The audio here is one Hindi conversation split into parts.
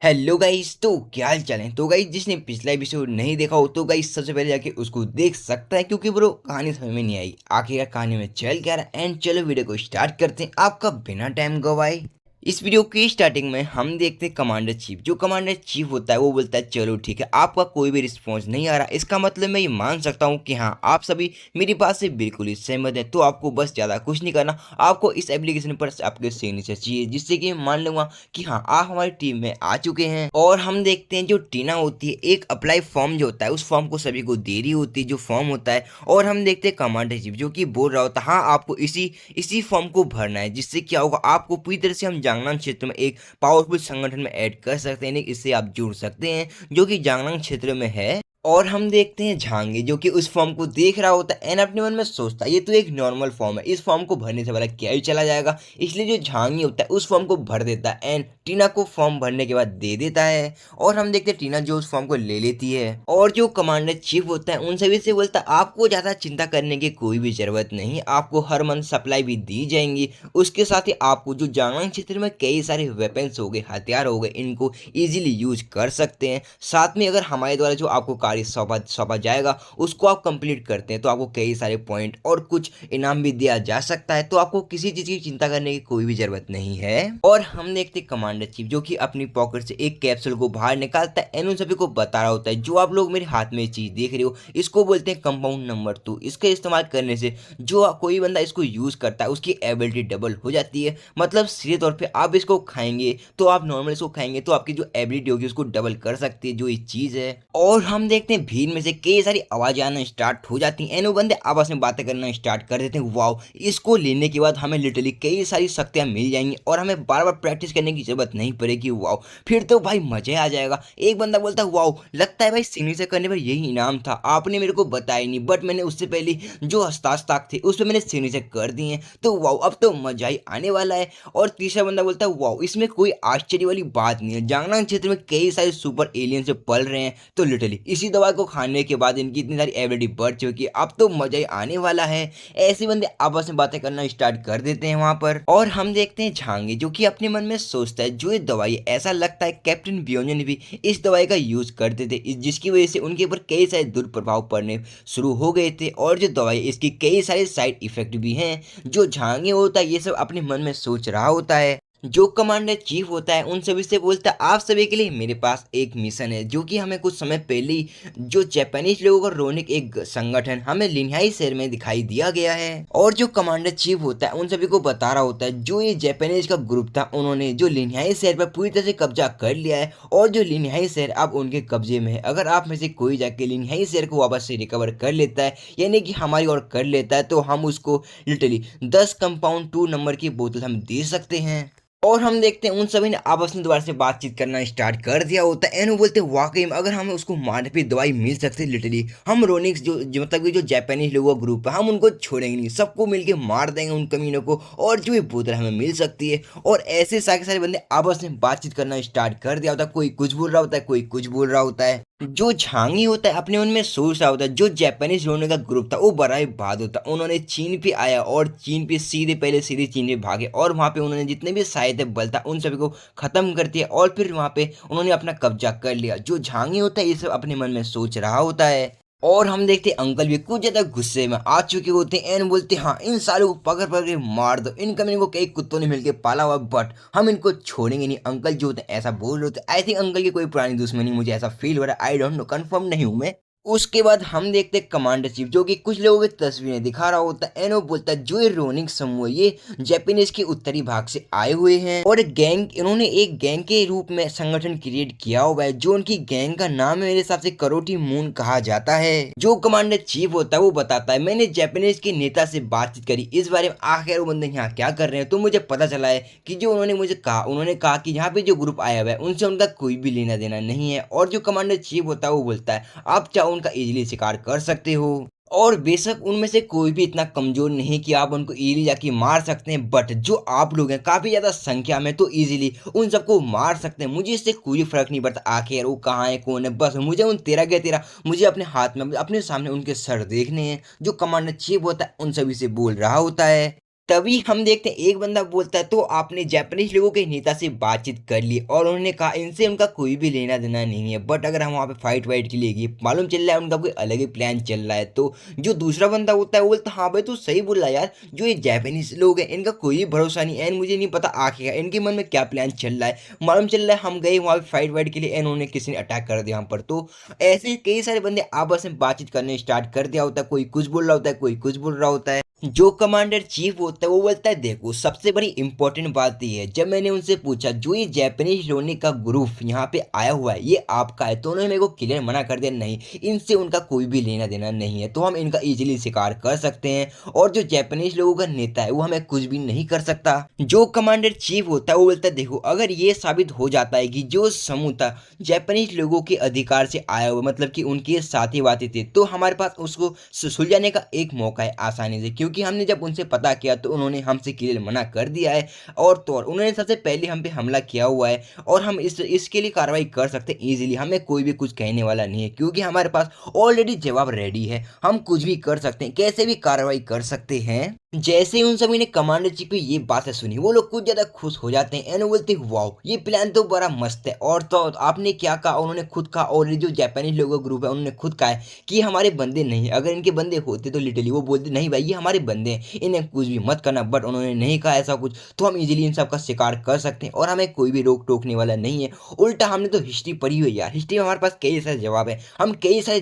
Hello guys. तो क्या हाल चाल है। तो गाइस जिसने पिछला एपिसोड नहीं देखा हो तो गाइस सबसे पहले जाके उसको देख सकता है, क्योंकि ब्रो कहानी समझ में नहीं आई आखिर कहानी में चल क्या रहा। एंड चलो वीडियो को स्टार्ट करते हैं आपका बिना टाइम गवाए। इस वीडियो की स्टार्टिंग में हम देखते हैं कमांडर चीफ। जो कमांडर चीफ होता है वो बोलता है चलो ठीक है, आपका कोई भी रिस्पॉन्स नहीं आ रहा, इसका मतलब मैं ये मान सकता हूँ कि हाँ आप सभी मेरी बात से बिल्कुल ही सहमत है। तो आपको बस ज़्यादा कुछ नहीं करना, आपको इस एप्लीकेशन पर आपके सिग्नेचर चाहिए, जिससे कि मान लूंगा कि हाँ आप हमारी टीम में आ चुके हैं। और हम देखते हैं जो टीना होती है एक अप्लाई फॉर्म जो होता है उस फॉर्म को सभी को दे रही होती है, जो फॉर्म होता है। और हम देखते हैं कमांडर चीफ जो कि बोल रहा होता है हाँ आपको इसी इसी फॉर्म को भरना है, जिससे क्या होगा आपको पूरी तरह से हम जांगलांग क्षेत्र में एक पावरफुल संगठन में ऐड कर सकते हैं, इससे आप जुड़ सकते हैं जो कि जांगलांग क्षेत्र में है। और हम देखते हैं झांगी जो कि उस फॉर्म को देख रहा होता है एंड अपने मन में सोचता है ये तो एक नॉर्मल फॉर्म है, इस फॉर्म को भरने से वाला क्या ही चला जाएगा। इसलिए जो झांगी होता है उस फॉर्म को भर देता है एंड टीना को फॉर्म भरने के बाद दे देता है। और हम देखते हैं टीना जो उस फॉर्म को ले लेती है और जो कमांडर चीफ होता है उन सभी से बोलता है आपको ज्यादा चिंता करने की कोई भी जरूरत नहीं, आपको हर मंथ सप्लाई भी दी जाएंगी। उसके साथ ही आपको जो जांगलांग क्षेत्र में कई सारे वेपन्स हो गए, हथियार हो गए, इनको इजीली यूज कर सकते हैं। साथ में अगर हमारे द्वारा जो आपको कार्य सौंपा सौंपा जाएगा उसको आप कंप्लीट करते हैं तो आपको कई सारे पॉइंट और कुछ इनाम भी दिया जा सकता है। तो आपको किसी चीज की चिंता करने की कोई भी जरूरत नहीं है। और हम देखते कमांडर चीफ जो कि अपनी पॉकेट से एक कैप्सूल को बाहर निकालता है एंड उन सभी को बता रहा होता है जो आप लोग मेरे हाथ में ये चीज देख रहे हो इसको बोलते हैं कंपाउंड नंबर 2। इसका इस्तेमाल करने से जो कोई बंदा इसको यूज करता है उसकी एबिलिटी डबल हो जाती है। मतलब सीधे तौर पे आप इसको खाएंगे तो आप नॉर्मल इसको खाएंगे तो आपकी जो एबिलिटी होगी उसको डबल कर सकती है जो ये चीज है। और हम देखते हैं भीड़ में से कई सारी आवाजें आना स्टार्ट हो जाती हैं एंड वो बंदे आपस में बातें करना स्टार्ट कर देते हैं। वाओ, इसको लेने के बाद हमें लिटरली कई सारी शक्तियां मिल जाएंगी और हमें बार बार प्रैक्टिस करने की जरूरत नहीं पड़ेगी। वाओ, फिर तो भाई मजा आ जाएगा। एक बंदा बोलता है वाओ, लगता है भाई सिग्नेचर करने पर यही इनाम था, आपने मेरे को बताया नहीं, बट मैंने उससे पहले जो हस्ताक्षर थे उस पर मैंने सिग्नेचर कर दिए हैं, तो वाओ अब तो मजा ही आने वाला है। और तीसरा बंदा बोलता है वाओ, इसमें कोई आश्चर्य वाली बात नहीं है, जांगलांग क्षेत्र में कई सारे सुपर एलियन से पल रहे हैं, तो लिटरली इसी दवा को खाने के बाद इनकी इतनी सारी एबिलिटी बढ़ चुकी है, अब तो मजा ही आने वाला है। ऐसे बंदे आपस में बातें करना स्टार्ट कर देते हैं वहां पर। और हम देखते हैं झांगे जो कि अपने मन में सोचता है जो ये दवाई, ऐसा लगता है कैप्टन बियोंजन ने भी इस दवाई का यूज करते थे, जिसकी वजह से उनके ऊपर कई सारे दुष्प्रभाव पड़ने शुरू हो गए थे। और जो दवाई इसकी कई सारे साइड इफेक्ट भी हैं। जो झांगे होता है ये सब अपने मन में सोच रहा होता है। जो कमांडर चीफ होता है उन सभी से बोलता है आप सभी के लिए मेरे पास एक मिशन है, जो कि हमें कुछ समय पहले ही जो जापानीज लोगों का रोनिक एक संगठन हमें लिन्हाई शहर में दिखाई दिया गया है। और जो कमांडर चीफ होता है उन सभी को बता रहा होता है जो ये जापानीज का ग्रुप था उन्होंने जो लिन्हाई शहर पर पूरी तरह से कब्जा कर लिया है और जो लिन्हाई शहर अब उनके कब्जे में है। अगर आप में से कोई जाके लिन्हाई शहर को वापस से रिकवर कर लेता है, यानी कि हमारी ओर कर लेता है, तो हम उसको लिटरली 10 कंपाउंड 2 नंबर की बोतल हम दे सकते हैं। और हम देखते हैं उन सभी ने आपस में दोबारा से बातचीत करना स्टार्ट कर दिया होता है एंड वो बोलते हैं वाकई में अगर हमें उसको मारने पे दवाई मिल सकती है, लिटरली हम रोनिक्स मतलब कि जो जापानीज लोगों का ग्रुप है हम उनको छोड़ेंगे नहीं, सबको मिलके मार देंगे उन कमीनों को, और जो ये बोतल हमें मिल सकती है। और ऐसे सारे सारे बंदे आपस में बातचीत करना स्टार्ट कर दिया होता है, कोई कुछ बोल रहा होता है कोई कुछ बोल रहा होता है। जो झांगी होता है अपने मन में सोच रहा होता है जो जापानीज लोगों का ग्रुप था वो बड़ा ही बहादुर होता, उन्होंने चीन पे आया और चीन पे सीधे चीन पे भागे और वहां पे उन्होंने जितने भी साहित्य बल था उन सभी को खत्म कर दिया और फिर वहां पे उन्होंने अपना कब्जा कर लिया। जो झांगी होता है ये सब अपने मन में सोच रहा होता है। और हम देखते हैं अंकल भी कुछ ज्यादा गुस्से में आ चुके होते हैं एंड बोलते हैं हाँ इन सालों को पकड़ पकड़ के मार दो, इन कमीनों को कई कुत्तों ने मिलकर पाला हुआ, बट हम इनको छोड़ेंगे नहीं। अंकल जो होते हैं ऐसा बोल रहे होते हैं। आई थिंक अंकल की कोई पुरानी दुश्मनी, मुझे ऐसा फील हो रहा है, आई डोंट नो, कंफर्म नहीं हूं मैं। उसके बाद हम देखते हैं कमांडर चीफ जो कि कुछ लोगों की तस्वीरें दिखा रहा होता है एंड वो बोलता है जो ये रोनिक समूह ये जापानीज के उत्तरी भाग से आए हुए हैं और गैंग, इन्होंने एक गैंग के रूप में संगठन क्रिएट किया हुआ है, जो उनकी गैंग का नाम है मेरे हिसाब से करोटी मून कहा जाता है। जो कमांडर चीफ होता है वो बताता है मैंने जापानीज के नेता से बातचीत करी इस बारे में, आखिर वो बंदे यहाँ क्या कर रहे हैं, तो मुझे पता चला है कि जो उन्होंने कहा कि यहाँ पे जो ग्रुप आया हुआ है उनसे उनका कोई भी लेना देना नहीं है। और जो कमांडर चीफ होता है वो बोलता है आप चाहो उनका इजीली शिकार कर सकते हो, और बेशक उनमें से कोई भी इतना कमजोर नहीं कि आप उनको इजीली जाके मार सकते हैं, बट जो आप लोग हैं काफी ज्यादा संख्या में तो इजीली उन सबको मार सकते हैं। मुझे इससे कोई फर्क नहीं पड़ता आखिर वो कहाँ है कौन है, बस मुझे उन तेरह मुझे अपने हाथ में अपने सामने उनके सर देखने हैं। जो कमांडर चीफ होता है उन सभी से बोल रहा होता है। तभी हम देखते हैं एक बंदा बोलता है तो आपने जापानीज लोगों के नेता से बातचीत कर ली और उन्होंने कहा इनसे उनका कोई भी लेना देना नहीं है, बट अगर हम वहाँ पे फाइट वाइट के लिए गए मालूम चल रहा है उनका कोई अलग ही प्लान चल रहा है। तो जो दूसरा बंदा होता है वो बोलता हाँ भाई तू सही बोल रहा है यार, जो ये जापानीज लोग हैं इनका कोई भरोसा नहीं एंड मुझे नहीं पता आखिर इनके मन में क्या प्लान चल रहा है। मालूम चल रहा है हम गए वहाँ पे फाइट वाइट के लिए एंड उन्होंने किसी ने अटैक कर दिया हम पर। तो ऐसे कई सारे बंदे आपस में बातचीत करने स्टार्ट कर दिया होता है, कोई कुछ बोल रहा होता है कोई कुछ बोल रहा होता है। जो कमांडर चीफ होता है वो बोलता है देखो सबसे बड़ी इंपॉर्टेंट बात ये है, जब मैंने उनसे पूछा जो ये जापानीज लोने का ग्रुप यहाँ पे आया हुआ है ये आपका है, तो उन्होंने मेरे को क्लियर मना कर दिया नहीं इनसे उनका कोई भी लेना देना नहीं है, तो हम इनका इजीली शिकार कर सकते हैं और जो जापानीज लोगों का नेता है वो हमें कुछ भी नहीं कर सकता। जो कमांडर चीफ होता है वो बोलता है देखो अगर ये साबित हो जाता है कि जो समूह था जापानीज लोगों के अधिकार से आया हुआ मतलब कि उनके साथी वाती थे, तो हमारे पास उसको सुलझाने का एक मौका है आसानी से, क्योंकि हमने जब उनसे पता किया तो उन्होंने हमसे क्लियर मना कर दिया है और तो और उन्होंने सबसे पहले हम पे हमला किया हुआ है और हम इसके लिए कार्रवाई कर सकते हैं इजीली, हमें कोई भी कुछ कहने वाला नहीं है क्योंकि हमारे पास ऑलरेडी जवाब रेडी है, हम कुछ भी कर सकते हैं कैसे भी कार्रवाई कर सकते हैं। जैसे ही उन सभी ने कमांडर चीफ की ये बातें सुनी वो लोग कुछ ज्यादा खुश हो जाते हैं एंड बोलते हैं वाओ ये प्लान तो बड़ा मस्त है। और तो आपने क्या कहा, उन्होंने खुद कहा और जो जापानीज लोगों का ग्रुप है उन्होंने खुद कहा है कि हमारे बंदे नहीं, अगर इनके बंदे होते तो लिटरली वो बोलते नहीं भाई ये हमारे बंदे हैं इन्हें कुछ भी मत करना, बट उन्होंने नहीं कहा ऐसा कुछ, तो हम इजीली इन सब का शिकार कर सकते हैं और हमें कोई भी रोक टोकने वाला नहीं है। उल्टा हमने तो हिस्ट्री पढ़ी हुई यार, हिस्ट्री में हमारे पास कई सारे जवाब है, हम कई सारे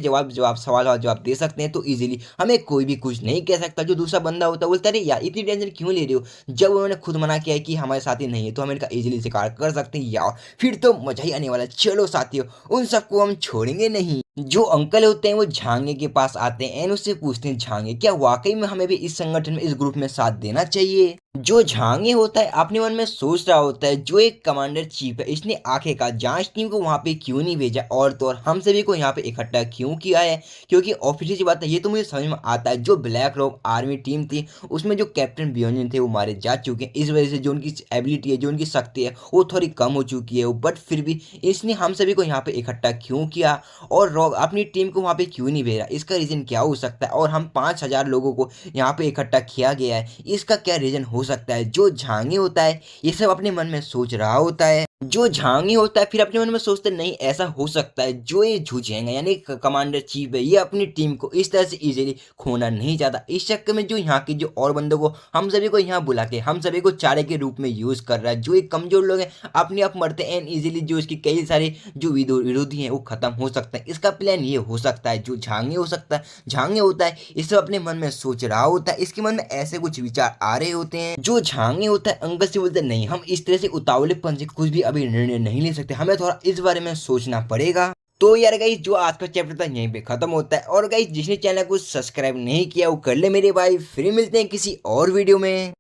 सवाल जवाब दे सकते हैं, तो इजीली हमें कोई भी कुछ नहीं कह सकता। जो दूसरा बंदा होता है बोलता है यार इतनी टेंशन क्यों ले रहे हो, जब उन्होंने खुद मना किया है कि हमारे साथी नहीं है तो हम इनका इजीली शिकार कर सकते हैं यार, फिर तो मजा ही आने वाला है। चलो साथियों उन सबको हम छोड़ेंगे नहीं। जो अंकल होते हैं वो झांगे के पास आते हैं एंड उससे पूछते हैं झांगे क्या वाकई में हमें भी इस संगठन में इस ग्रुप में साथ देना चाहिए। जो झांगे होता है अपने मन में सोच रहा होता है जो एक कमांडर चीफ है इसने आखिरकार जांच टीम को वहां पे क्यों नहीं भेजा और तो और हम सभी को यहाँ पे इकट्ठा क्यों किया है, क्योंकि ऑफिशियल बात है ये तो मुझे समझ में आता है जो ब्लैक रॉक आर्मी टीम थी उसमें जो कैप्टन बियोनियन थे वो मारे जा चुके हैं, इस वजह से जो उनकी एबिलिटी है जो उनकी शक्ति है वो थोड़ी कम हो चुकी है, बट फिर भी इसने हम सभी को यहाँ पे इकट्ठा क्यों किया और रॉक अपनी टीम को वहाँ पे क्यों नहीं भेजा, इसका रीजन क्या हो सकता है। और हम 5,000 लोगों को यहाँ पे इकट्ठा किया गया है, इसका क्या रीजन हो सकता है। जो झांगे होता है ये सब अपने मन में सोच रहा होता है, जो झांगी होता है फिर अपने मन में सोचते नहीं ऐसा हो सकता है जो ये झुझेंगे यानी कमांडर चीफ है ये अपनी टीम को इस तरह से इजीली खोना नहीं चाहता, इस चक्कर में जो यहाँ के जो और बंदों को हम सभी को यहाँ बुला के हम सभी को चारे के रूप में यूज कर रहा है। जो एक कमजोर लोग हैं अपने आप मरते हैं एंड इजीली जो इसके कई सारे जो विरोधी हैं वो खत्म हो सकते हैं, इसका प्लान ये हो सकता है। जो झांगे हो सकता है झांगे होता है ये सब अपने मन में सोच रहा होता है, इसके मन में ऐसे कुछ विचार आ रहे होते हैं। जो झांगे होता है अंकल से बोलते नहीं हम इस तरह से उतावलेपन से कुछ भी अभी निर्णय नहीं ले सकते, हमें थोड़ा इस बारे में सोचना पड़ेगा। तो यार गाइस जो आज का चैप्टर था यहीं पे खत्म होता है और गाइस जिसने चैनल को सब्सक्राइब नहीं किया वो कर ले मेरे भाई, फिर मिलते हैं किसी और वीडियो में।